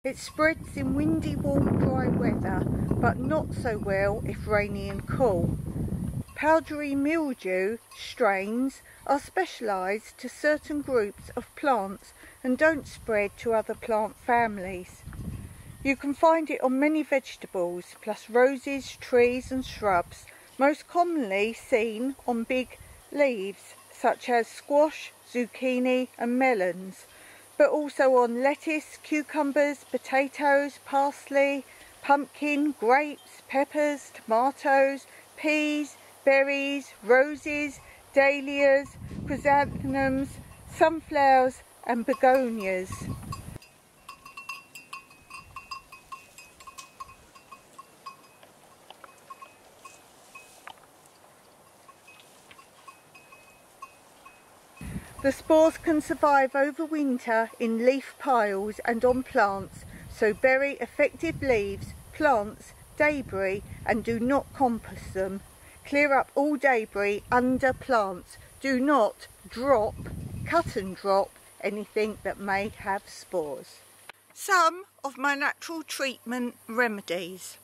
It spreads in windy, warm, dry weather, but not so well if rainy and cool. Powdery mildew strains are specialised to certain groups of plants and don't spread to other plant families. You can find it on many vegetables, plus roses, trees and shrubs, most commonly seen on big leaves such as squash, zucchini and melons, but also on lettuce, cucumbers, potatoes, parsley, pumpkin, grapes, peppers, tomatoes, peas, berries, roses, dahlias, chrysanthemums, sunflowers and begonias. The spores can survive over winter in leaf piles and on plants, so bury affected leaves, plants, debris and do not compost them. Clear up all debris under plants. Do not drop, cut and drop anything that may have spores. Some of my natural treatment remedies.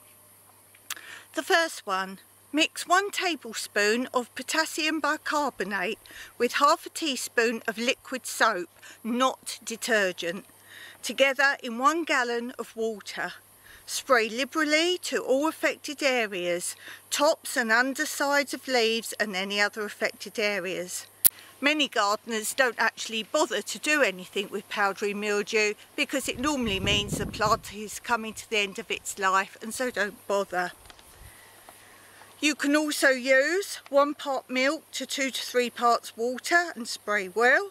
The first one. Mix 1 tablespoon of potassium bicarbonate with half a teaspoon of liquid soap, not detergent, together in 1 gallon of water. Spray liberally to all affected areas, tops and undersides of leaves and any other affected areas. Many gardeners don't actually bother to do anything with powdery mildew because it normally means the plant is coming to the end of its life, and so don't bother. You can also use 1 part milk to 2 to 3 parts water and spray well.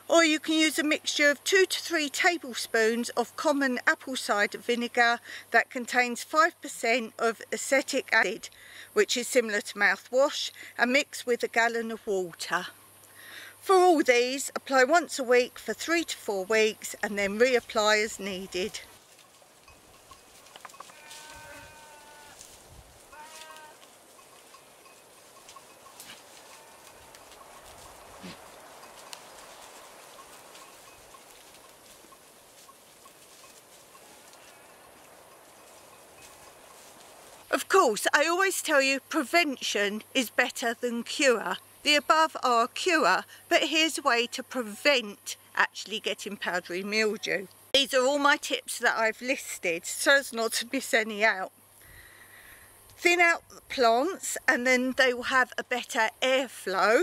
Or you can use a mixture of 2 to 3 tablespoons of common apple cider vinegar that contains 5% of acetic acid, which is similar to mouthwash, and mix with 1 gallon of water. For all these, apply once a week for 3 to 4 weeks and then reapply as needed. Of course, I always tell you prevention is better than cure. The above are cure, but here's a way to prevent actually getting powdery mildew. These are all my tips that I've listed so as not to miss any out. Thin out the plants and then they will have a better airflow.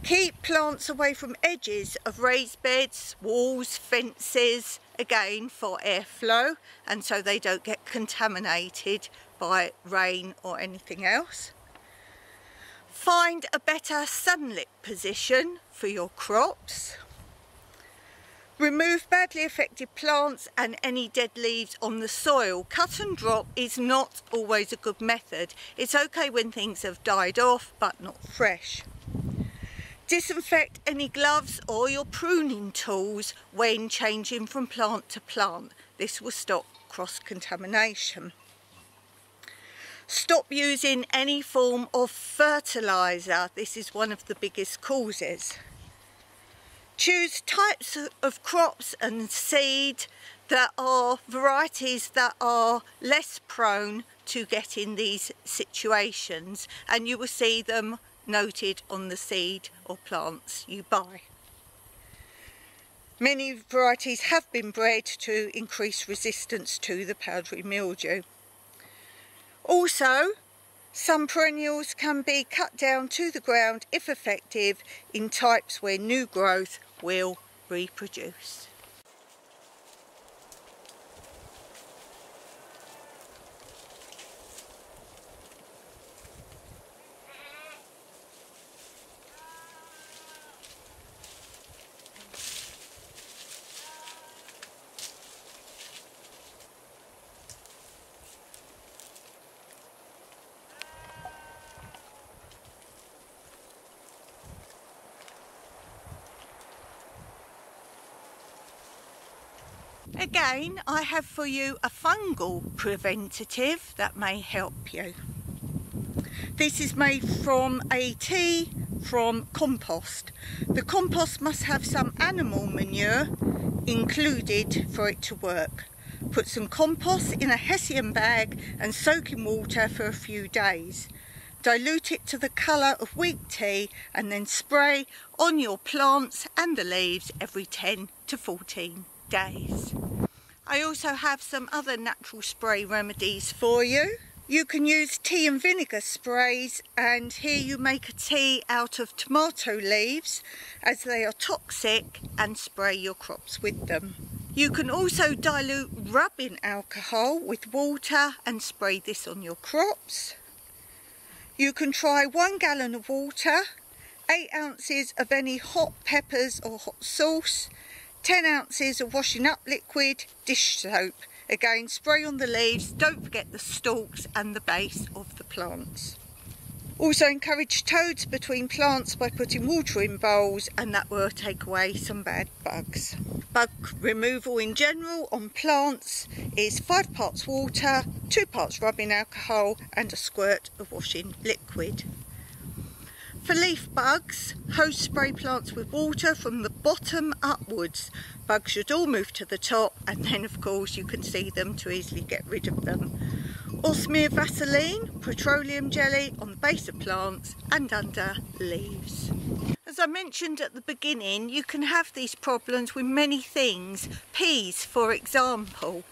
Keep plants away from edges of raised beds, walls, fences, again for airflow and so they don't get contaminated by rain or anything else. Find a better sunlit position for your crops. Remove badly affected plants and any dead leaves on the soil. Cut and drop is not always a good method. It's okay when things have died off but not fresh. Disinfect any gloves or your pruning tools when changing from plant to plant. This will stop cross-contamination. Stop using any form of fertiliser. This is one of the biggest causes. Choose types of crops and seed that are varieties that are less prone to getting these situations, and you will see them noted on the seed or plants you buy. Many varieties have been bred to increase resistance to the powdery mildew. Also, some perennials can be cut down to the ground if effective in types where new growth will reproduce. Again, I have for you a fungal preventative that may help you. This is made from a tea from compost. The compost must have some animal manure included for it to work. Put some compost in a hessian bag and soak in water for a few days. Dilute it to the colour of weak tea and then spray on your plants and the leaves every 10 to 14 days. I also have some other natural spray remedies for you. You can use tea and vinegar sprays, and here you make a tea out of tomato leaves as they are toxic, and spray your crops with them. You can also dilute rubbing alcohol with water and spray this on your crops. You can try 1 gallon of water, 8 ounces of any hot peppers or hot sauce, 10 ounces of washing up liquid, dish soap. Again, spray on the leaves, don't forget the stalks and the base of the plants. Also encourage toads between plants by putting water in bowls, and that will take away some bad bugs. Bug removal in general on plants is 5 parts water, 2 parts rubbing alcohol and a squirt of washing liquid. For leaf bugs, hose spray plants with water from the bottom upwards. Bugs should all move to the top, and then of course you can see them to easily get rid of them. Or smear Vaseline, petroleum jelly on the base of plants and under leaves. As I mentioned at the beginning, you can have these problems with many things. Peas, for example.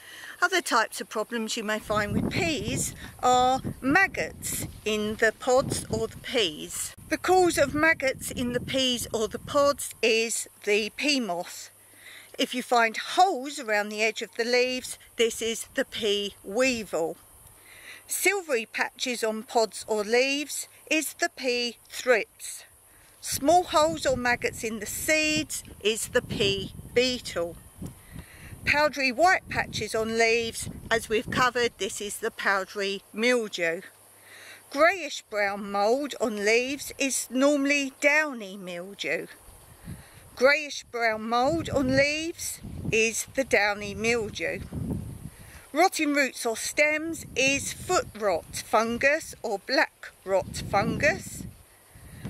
Other types of problems you may find with peas are maggots in the pods or the peas. The cause of maggots in the peas or the pods is the pea moth. If you find holes around the edge of the leaves, this is the pea weevil. Silvery patches on pods or leaves is the pea thrips. Small holes or maggots in the seeds is the pea beetle. Powdery white patches on leaves, as we've covered, this is the powdery mildew. Greyish brown mould on leaves is normally downy mildew. Greyish brown mould on leaves is the downy mildew. Rotting roots or stems is foot rot fungus or black rot fungus.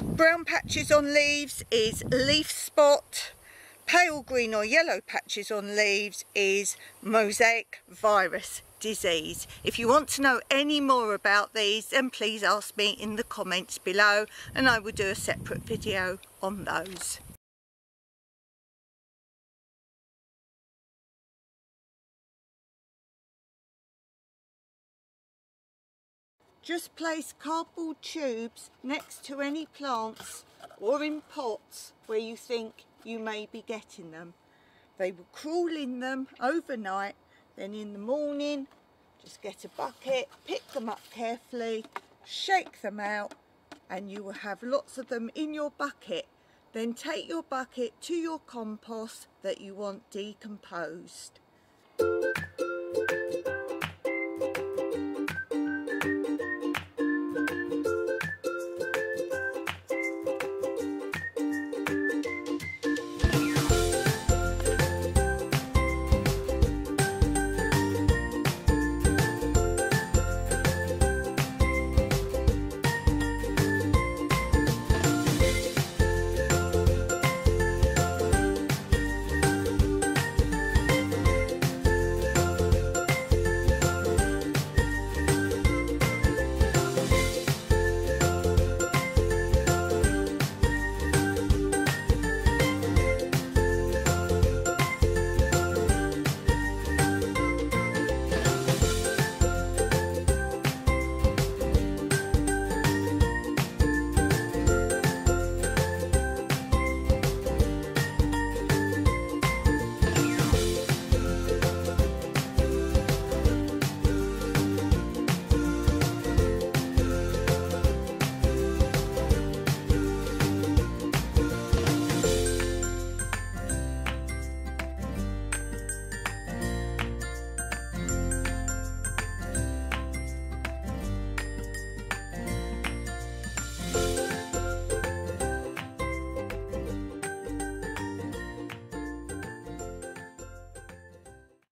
Brown patches on leaves is leaf spot. Pale green or yellow patches on leaves is mosaic virus disease. If you want to know any more about these, then please ask me in the comments below, and I will do a separate video on those. Just place cardboard tubes next to any plants or in pots where you think you may be getting them. They will crawl in them overnight, then in the morning just get a bucket, pick them up carefully, shake them out, and you will have lots of them in your bucket. Then take your bucket to your compost that you want decomposed.